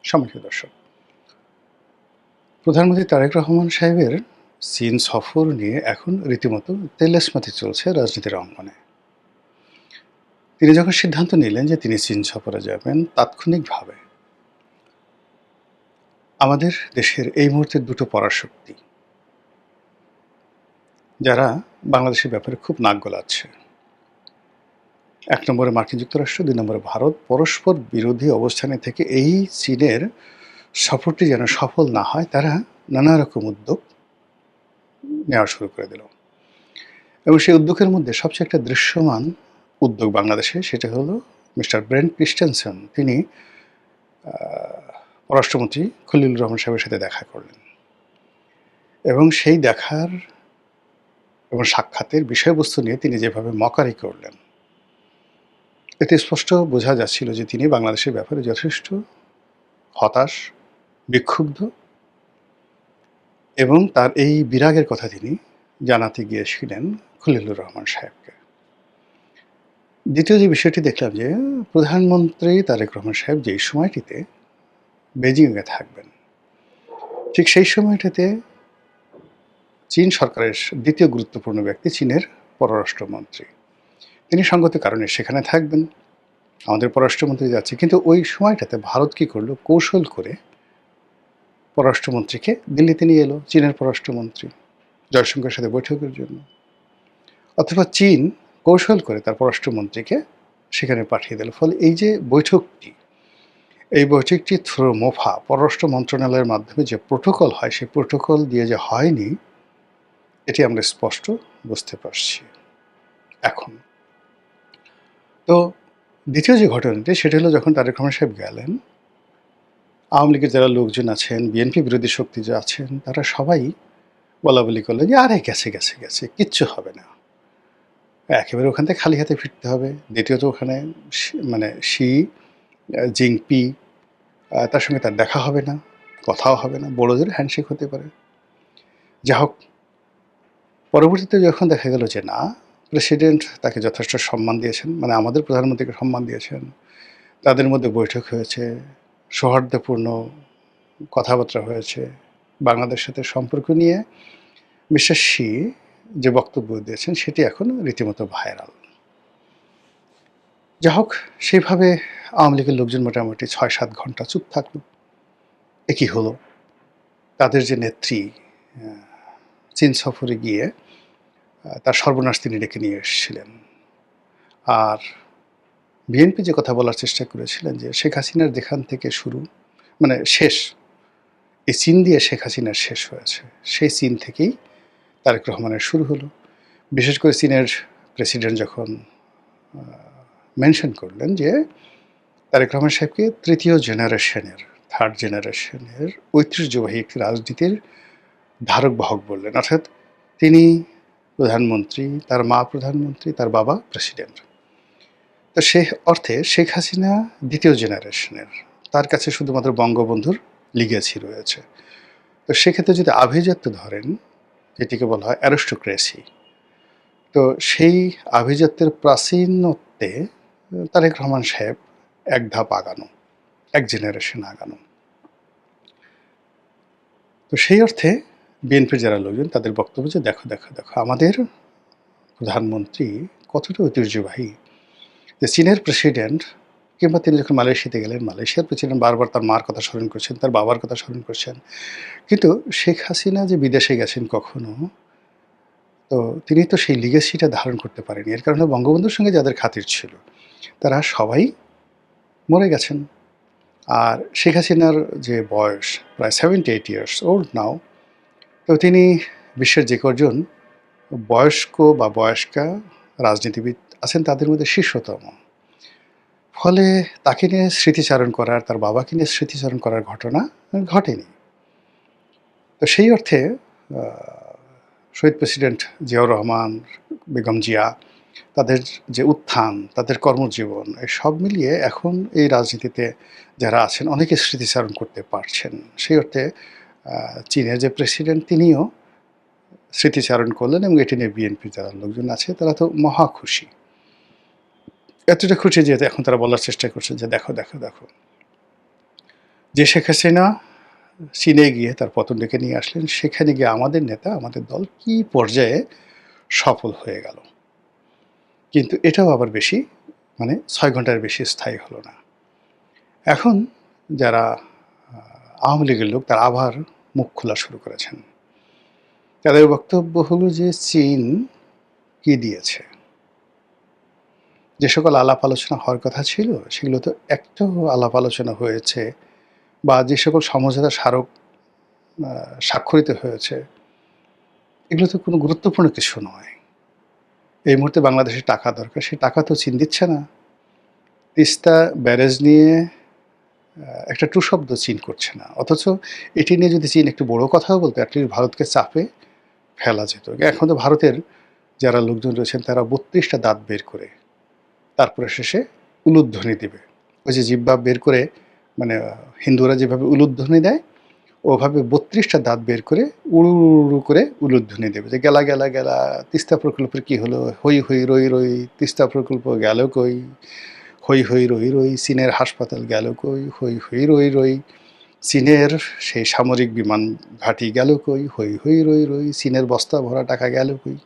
সম্মানিত দর্শক, প্রধানমন্ত্রী তারেক রহমান সাহেবের চীন সফর নিয়ে এখন রীতিমতো তেলেস্মাতি চলছে রাজনীতির অঙ্গনে। তিনি যখন সিদ্ধান্ত নিলেন যে তিনি চীন সফরে যাবেন, তাৎক্ষণিকভাবে আমাদের দেশের এই মুহূর্তের দুটো পরাশক্তি, যারা বাংলাদেশের ব্যাপারে খুব নাক গলাচ্ছে, এক নম্বরে মার্কিন যুক্তরাষ্ট্র, দুই নম্বরে ভারত, পরস্পর বিরোধী অবস্থানে থেকে এই চীনের সফরটি যেন সফল না হয়, তারা নানা রকম উদ্যোগ নেওয়া শুরু করে দিল। এবং সেই উদ্যোগের মধ্যে সবচেয়ে একটা দৃশ্যমান উদ্যোগ বাংলাদেশে, সেটা হলো মিস্টার ব্রেন্ট ক্রিস্টেনসেন। তিনি পররাষ্ট্রমন্ত্রী খলিলুর রহমান সাহেবের সাথে দেখা করলেন এবং সেই দেখার এবং সাক্ষাতের বিষয়বস্তু নিয়ে তিনি যেভাবে মকারি করলেন, এতে স্পষ্ট বোঝা যাচ্ছিল যে তিনি বাংলাদেশের ব্যাপারে যথেষ্ট হতাশ, বিক্ষুব্ধ, এবং তার এই বিরাগের কথা তিনি জানাতে গিয়েছিলেন খলিলুর রহমান সাহেবকে। দ্বিতীয় যে বিষয়টি দেখলাম, যে প্রধানমন্ত্রী তারেক রহমান সাহেব যেই সময়টিতে বেজিংয়ে থাকবেন, ঠিক সেই সময়টাতে চীন সরকারের দ্বিতীয় গুরুত্বপূর্ণ ব্যক্তি, চীনের পররাষ্ট্রমন্ত্রী, তিনি সঙ্গত কারণে সেখানে থাকবেন। আমাদের পররাষ্ট্রমন্ত্রী যাচ্ছে, কিন্তু ওই সময়টাতে ভারত কী করলো, কৌশল করে পররাষ্ট্রমন্ত্রীকে দিল্লিতে নিয়ে এলো, চীনের পররাষ্ট্রমন্ত্রী জয়শঙ্করের সাথে বৈঠকের জন্য। অথবা চীন কৌশল করে তার পররাষ্ট্রমন্ত্রীকে সেখানে পাঠিয়ে দিল। ফলে এই যে বৈঠকটি, এই বৈঠকটি থ্রু মোফা পররাষ্ট্র মন্ত্রণালয়ের মাধ্যমে যে প্রোটোকল হয়, সেই প্রোটোকল দিয়ে যে হয়নি, এটি আমরা স্পষ্ট বুঝতে পারছি এখন। তো দ্বিতীয় যে ঘটনাটি, সেটা হলো যখন তারেক রহমান সাহেব গেলেন, আওয়ামী লীগের যারা লোকজন আছেন, বিএনপি বিরোধী শক্তি যে আছেন, তারা সবাই বলাবলি করলেন যে আরে গেছে গেছে গেছে, কিচ্ছু হবে না, একেবারে ওখান থেকে খালি হাতে ফিরতে হবে। দ্বিতীয়ত ওখানে মানে শি জিংপি, তার সঙ্গে তার দেখা হবে না, কথাও হবে না, বড় জোর হ্যান্ডশেক হতে পারে। যা হোক, পরবর্তীতে যখন দেখা গেল যে না, প্রেসিডেন্ট তাকে যথেষ্ট সম্মান দিয়েছেন, মানে আমাদের প্রধানমন্ত্রীকে সম্মান দিয়েছেন, তাদের মধ্যে বৈঠক হয়েছে, সৌহার্দ্যপূর্ণ কথাবার্তা হয়েছে, বাংলাদেশের সাথে সম্পর্ক নিয়ে মিস্টার শি যে বক্তব্য দিয়েছেন, সেটি এখন রীতিমতো ভাইরাল। যা হোক, সেইভাবে আওয়ামী লীগের লোকজন মোটামুটি ৬-৭ ঘন্টা চুপ থাকলো। এ কী হলো? তাদের যে নেত্রী চীন সফরে গিয়ে তার সর্বনাশ তিনি ডেকে নিয়ে এসেছিলেন। আর বিএনপি যে কথা বলার চেষ্টা করেছিলেন যে শেখ হাসিনার যেখান থেকে শুরু, মানে শেষ, এই চীন দিয়ে শেখ হাসিনার শেষ হয়েছে, সেই চীন থেকেই তারেক রহমানের শুরু হলো। বিশেষ করে চীনের প্রেসিডেন্ট যখন মেনশন করলেন যে তারেক রহমান সাহেবকে থার্ড জেনারেশনের ঐতিহ্যবাহী একটি রাজনীতির ধারক বাহক বললেন, অর্থাৎ তিনি প্রধানমন্ত্রী, তার মা প্রধানমন্ত্রী, তার বাবা প্রেসিডেন্ট। তো সে অর্থে শেখ হাসিনা দ্বিতীয় জেনারেশনের, তার কাছে শুধুমাত্র বঙ্গবন্ধুর লিগেসি রয়েছে। তো সেক্ষেত্রে যদি আভিজাত্য ধরেন, যেটিকে বলা হয় অ্যারিস্টোক্রেসি, তো সেই আভিজাত্যের প্রাচীনত্বে তারেক রহমান সাহেব এক ধাপ আগানো, এক জেনারেশন আগানো। তো সেই অর্থে বিএনপির যারা লোকজন, তাদের বক্তব্য যে দেখো দেখো দেখো, আমাদের প্রধানমন্ত্রী কতটা ঐতিহ্যবাহী, যে চীনের প্রেসিডেন্ট কিংবা তিনি যখন মালয়েশিয়াতে গেলেন, মালয়েশিয়ার প্রেসিডেন্ট বারবার তার মার কথা স্মরণ করছেন, তার বাবার কথা স্মরণ করছেন। কিন্তু শেখ হাসিনা যে বিদেশে গেছেন কখনো, তো তিনি তো সেই লিগেসিটা ধারণ করতে পারেনি। এর কারণে বঙ্গবন্ধুর সঙ্গে যাদের খাতির ছিল, তারা সবাই মরে গেছেন। আর শেখ হাসিনার যে বয়স প্রায় 78 ইয়ার্স ওল্ড নাও, তো তিনি বিশ্বের যে কজন বয়স্ক বা বয়স্কা রাজনীতিবিদ আছেন, তাদের মধ্যে শীর্ষতম। ফলে তাকে নিয়ে স্মৃতিচারণ করার, তার বাবাকে নিয়ে স্মৃতিচারণ করার ঘটনা ঘটেনি। তো সেই অর্থে শহীদ প্রেসিডেন্ট জিয়াউর রহমান, বেগম জিয়া, তাদের যে উত্থান, তাদের কর্মজীবন, এই সব মিলিয়ে এখন এই রাজনীতিতে যারা আছেন অনেকে স্মৃতিচারণ করতে পারছেন। সেই অর্থে চীনের যে প্রেসিডেন্ট, তিনিও স্মৃতিচারণ করলেন, এবং এটি নিয়ে বিএনপির যারা লোকজন আছে তারা তো মহা খুশি। এতটা খুশি যে এখন তারা বলার চেষ্টা করছে যে দেখো দেখো দেখো, যে শেখ হাসিনা চীনে গিয়ে তার পতন ডেকে নিয়ে আসলেন, সেখানে গিয়ে আমাদের নেতা, আমাদের দল কী পর্যায়ে সফল হয়ে গেল। কিন্তু এটাও আবার বেশি, মানে ৬ ঘন্টার বেশি স্থায়ী হলো না। এখন যারা আওয়ামী লীগের লোক, তারা আবার মুখ খোলা শুরু করেছেন। তাদের বক্তব্য হলো যে চীন কি দিয়েছে? যে সকল আলাপ আলোচনা হওয়ার কথা ছিল, সেগুলো তো একটাও আলাপ আলোচনা হয়েছে, বা যে সকল সমঝোতা স্মারক স্বাক্ষরিত হয়েছে, এগুলো তো কোনো গুরুত্বপূর্ণ কিছু নয়। এই মুহূর্তে বাংলাদেশের টাকা দরকার, সেই টাকা তো চীন দিচ্ছে না। তিস্তা ব্যারেজ নিয়ে একটা টু শব্দ চীন করছে না, অথচ এটি নিয়ে যদি চীন একটু বড় কথাও বলতো, অ্যাটলিস্ট ভারতকে চাপে ফেলা যেত। এখন তো ভারতের যারা লোকজন রয়েছেন, তারা ৩২টা দাঁত বের করে তারপরে শেষে উলুধ্বনি দেবে। ওই যে জিহ্বা বের করে, মানে হিন্দুরা যেভাবে উলুধ্বনি দেয়, ওভাবে ৩২টা দাঁত বের করে উড়ু উড়ু করে উলুধ্বনি দেবে, যে গেলা গেলা গেলা, তিস্তা প্রকল্পের কি হলো, হই হই রই রই, তিস্তা প্রকল্প গেল কই, হই হই রই রই, চীনের হাসপাতাল গেল কই, হই হই রই রই, চীনের সেই সামরিক বিমান ঘাঁটি গেল কই, হই হই রই রই, চীনের বস্তা ভরা টাকা গেল কই।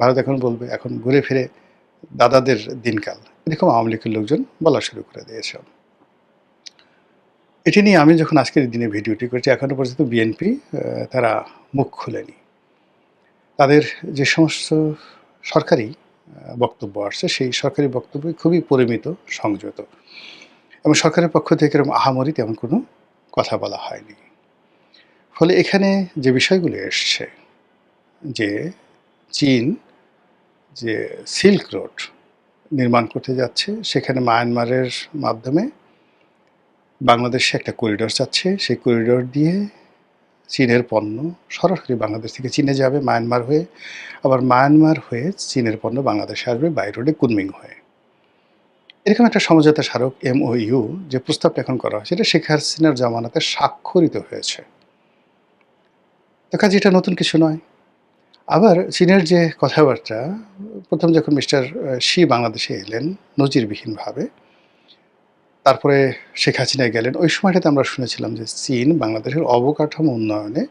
ভারত এখন বলবে, এখন ঘুরে ফিরে দাদাদের দিনকাল, এরকম আওয়ামী লীগের লোকজন বলা শুরু করে দিয়েছে। এটি নিয়ে আমি যখন আজকের দিনে ভিডিওটি করছি, এখনও পর্যন্ত বিএনপি তারা মুখ খুলেনি। তাদের যে সমস্ত সরকারি বক্তব্য আসছে, সেই সরকারি বক্তব্য খুবই পরিমিত, সংযত, এবং সরকারের পক্ষ থেকে এরকম আহামরি তেমন কোনো কথা বলা হয়নি। ফলে এখানে যে বিষয়গুলো এসছে, যে চীন যে সিল্ক রোড নির্মাণ করতে যাচ্ছে, সেখানে মায়ানমারের মাধ্যমে বাংলাদেশে একটা করিডোর যাচ্ছে, সেই করিডোর দিয়ে চীনের পণ্য সরাসরি বাংলাদেশ থেকে চীনে যাবে মায়ানমার হয়ে, আবার মায়ানমার হয়ে চীনের পণ্য বাংলাদেশে আসবে বাই রোডে কুনমিং হয়ে। এরকম একটা সমঝোতা স্মারক MOU যে প্রস্তাবটা এখন করা হয়েছে, এটা শেখ হাসিনার জামানাতে স্বাক্ষরিত হয়েছে। তো কাজে এটা নতুন কিছু নয়। আবার চীনের যে কথাবার্তা, প্রথম যখন মিস্টার শি বাংলাদেশে এলেন নজিরবিহীনভাবে, তারপরে শেখ হাসিনা গেলেন, ওই সময়টাতে আমরা শুনেছিলাম যে চীন বাংলাদেশের অবকাঠামো উন্নয়নে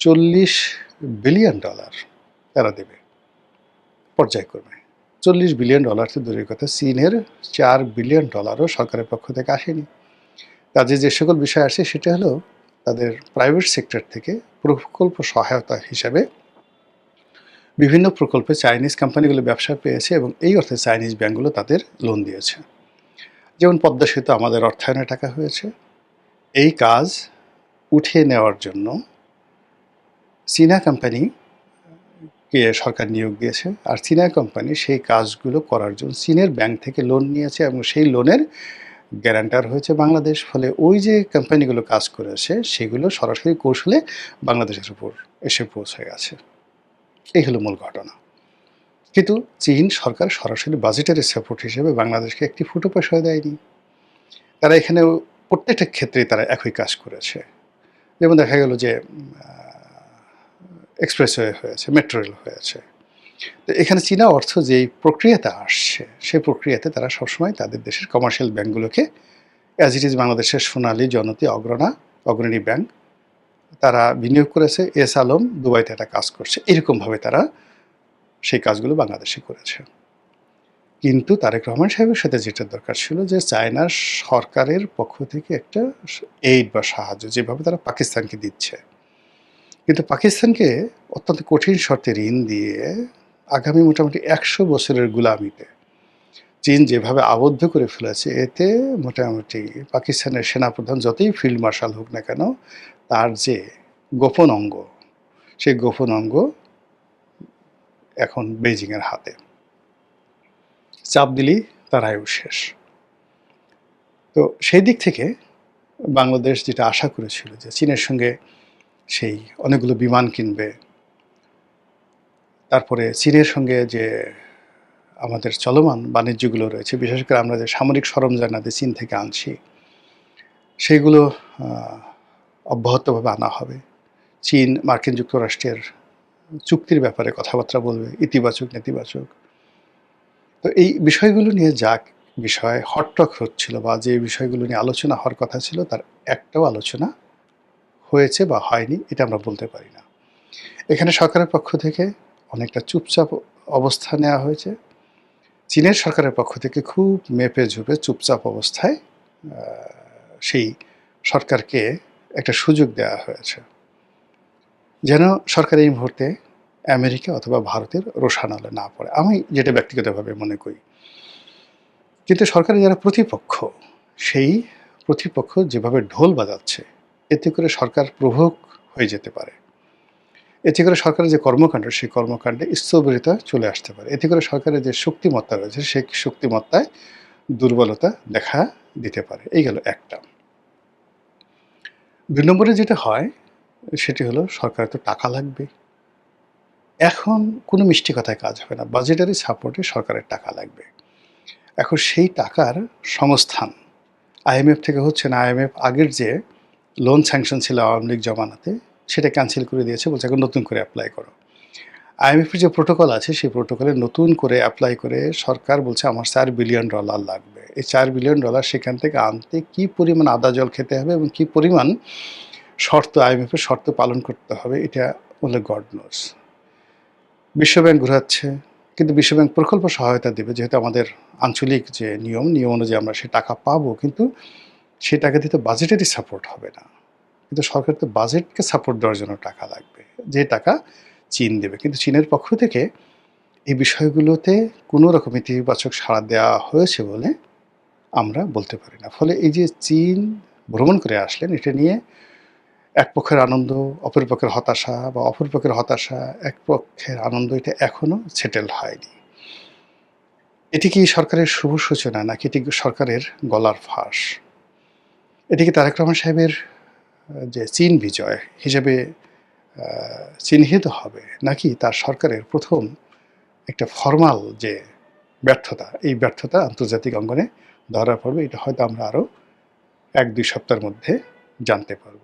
$40 বিলিয়ন তারা দেবে পর্যায়ক্রমে। $40 বিলিয়ন তো দূরের কথা, চীনের $4 বিলিয়ন সরকারের পক্ষ থেকে আসেনি। কাজে যে সকল বিষয় আসে, সেটা হলো তাদের প্রাইভেট সেক্টর থেকে প্রকল্প সহায়তা হিসাবে বিভিন্ন প্রকল্পে চাইনিজ কোম্পানিগুলো ব্যবসা পেয়েছে, এবং এই অর্থে চাইনিজ ব্যাংকগুলো তাদের লোন দিয়েছে। যেমন পদ্মা সেতু আমাদের অর্থায়নে টাকা হয়েছে। এই কাজ উঠিয়ে নেওয়ার জন্য চীনা কোম্পানিকে সরকার নিয়োগ দিয়েছে, আর চীনা কোম্পানি সেই কাজগুলো করার জন্য চীনের ব্যাংক থেকে লোন নিয়েছে, এবং সেই লোনের গ্যারান্টার হয়েছে বাংলাদেশ। ফলে ওই যে কোম্পানিগুলো কাজ করেছে, সেগুলো সরাসরি কৌশলে বাংলাদেশের উপর এসে পৌঁছে গেছে। এই হলো মূল ঘটনা। কিন্তু চীন সরকার সরাসরি বাজেটারি সাপোর্ট হিসেবে বাংলাদেশকে একটি ফুটো পয়সা দেয়নি। তারা এখানে প্রত্যেকটা ক্ষেত্রে তারা একই কাজ করেছে। যেমন দেখা গেল যে এক্সপ্রেসওয়ে হয়েছে, মেট্রো রেল হয়েছে। তো এখানে চীনা অর্থ যেই প্রক্রিয়াতে আসছে, সেই প্রক্রিয়াতে তারা সবসময় তাদের দেশের কমার্শিয়াল ব্যাঙ্কগুলোকে, অ্যাজ ইট ইজ বাংলাদেশের সোনালী, জনতি, অগ্রণী ব্যাংক, তারা বিনিয়োগ করেছে। এস আলম দুবাইতে একটা কাজ করছে, এরকমভাবে তারা সেই কাজগুলো বাংলাদেশে করেছে। কিন্তু তারেক রহমান সাহেবের সাথে যেটা দরকার ছিল, যে চায়নার সরকারের পক্ষ থেকে একটা এইড বা সাহায্য, যেভাবে তারা পাকিস্তানকে দিচ্ছে, কিন্তু পাকিস্তানকে অত্যন্ত কঠিন শর্তে ঋণ দিয়ে আগামী মোটামুটি 100 বছরের গুলামিতে চীন যেভাবে আবদ্ধ করে ফেলেছে, এতে মোটামুটি পাকিস্তানের সেনাপ্রধান যতই ফিল্ড মার্শাল হোক না কেন, তার যে গোপন অঙ্গ, সেই গোপন অঙ্গ এখন বেইজিংয়ের হাতে। চাপ দিলেই তার আয়ু শেষ। তো সেই দিক থেকে বাংলাদেশ যেটা আশা করেছিল, যে চীনের সঙ্গে সেই অনেকগুলো বিমান কিনবে, তারপরে চীনের সঙ্গে যে আমাদের চলমান বাণিজ্যগুলো রয়েছে, বিশেষ করে আমরা যে সামরিক সরঞ্জামাদি চীন থেকে আনছি, সেইগুলো অব্যাহতভাবে আনা হবে। চীন মার্কিন যুক্তরাষ্ট্রের চুক্তির ব্যাপারে কথাবার্তা বলবে, ইতিবাচক নেতিবাচক। তো এই বিষয়গুলো নিয়ে যাক বিষয় হটটক হচ্ছিল বা যে বিষয়গুলো নিয়ে আলোচনা হওয়ার কথা ছিল তার একটাও আলোচনা হয়েছে বা হয়নি এটা আমরা বলতে পারি না। এখানে সরকারের পক্ষ থেকে অনেকটা চুপচাপ অবস্থান নেওয়া হয়েছে। চীনের সরকারের পক্ষ থেকে খুব মেপে ঝুপে চুপচাপ অবস্থায় আ সেই সরকারকে একটা সুযোগ দেওয়া হয়েছে। যেন সরকার এই মুহূর্তে আমেরিকা অথবা ভারতের রোষানলে না পড়ে। আমি যেটা ব্যক্তিগতভাবে মনে করি। কিন্তু সরকারের যারা প্রতিপক্ষ, সেই প্রতিপক্ষ যেভাবে ঢোল বাজাচ্ছে, এতে করে সরকার প্রভোগ হয়ে যেতে পারে। এতে করে সরকারের যে কর্মকাণ্ড, সেই কর্মকাণ্ডে স্থবিরতা চলে আসতে পারে। এতে করে সরকারের যে শক্তিমত্তা রয়েছে, সেই শক্তিমত্তায় দুর্বলতা দেখা দিতে পারে। এই গেল একটা। ২ নম্বরে যেটা হয়, সেটি হলো সরকারের তো টাকা লাগবে। এখন কোনো মিষ্টি কথায় কাজ হবে না। বাজেটারি সাপোর্টে সরকারের টাকা লাগবে। এখন সেই টাকার সংস্থান আইএমএফ থেকে হচ্ছে না। আইএমএফ আগের যে লোন স্যাংশন ছিল আওয়ামী লীগ জমানাতে, সেটা ক্যানসেল করে দিয়েছে। বলছে এখন নতুন করে এপ্লাই করো। আইএমএফের যে প্রোটোকল আছে, সেই প্রোটোকলে নতুন করে এপ্লাই করে সরকার বলছে আমার $4 বিলিয়ন লাগবে। এই $4 বিলিয়ন সেখান থেকে আনতে কি পরিমাণ আদা জল খেতে হবে এবং কি পরিমাণ শর্ত, আইএমএফের শর্ত পালন করতে হবে, এটা only God knows। বিশ্বব্যাংক ঘোরাচ্ছে, কিন্তু বিশ্বব্যাংক প্রকল্প সহায়তা দেবে, যেহেতু আমাদের আঞ্চলিক যে নিয়ম অনুযায়ী আমরা সে টাকা পাবো, কিন্তু সেই টাকা দিয়ে তো বাজেটারি সাপোর্ট হবে না। কিন্তু সরকার তো বাজেটকে সাপোর্ট দেওয়ার জন্য টাকা লাগবে, যে টাকা চীন দেবে। কিন্তু চীনের পক্ষ থেকে এই বিষয়গুলোতে কোনো রকম ইতিবাচক সাড়া দেওয়া হয়েছে বলে আমরা বলতে পারি না। ফলে এই যে চীন ভ্রমণ করে আসলেন, এটা নিয়ে এক পক্ষের আনন্দ, অপর পক্ষের হতাশা, বা অপর পক্ষের হতাশা, এক পক্ষের আনন্দ, এটা এখনো সেটেল হয়নি। এটি কি সরকারের শুভ সূচনা, নাকি এটি সরকারের গলার ফাঁস? এটি কি তারেক রহমান সাহেবের যে চীন বিজয় হিসেবে চিহ্নিত হবে, নাকি তার সরকারের প্রথম একটা ফরমাল যে ব্যর্থতা, এই ব্যর্থতা আন্তর্জাতিক অঙ্গনে ধরা পড়বে? এটা হয়তো আমরা আরও ১-২ সপ্তাহের মধ্যে জানতে পারব।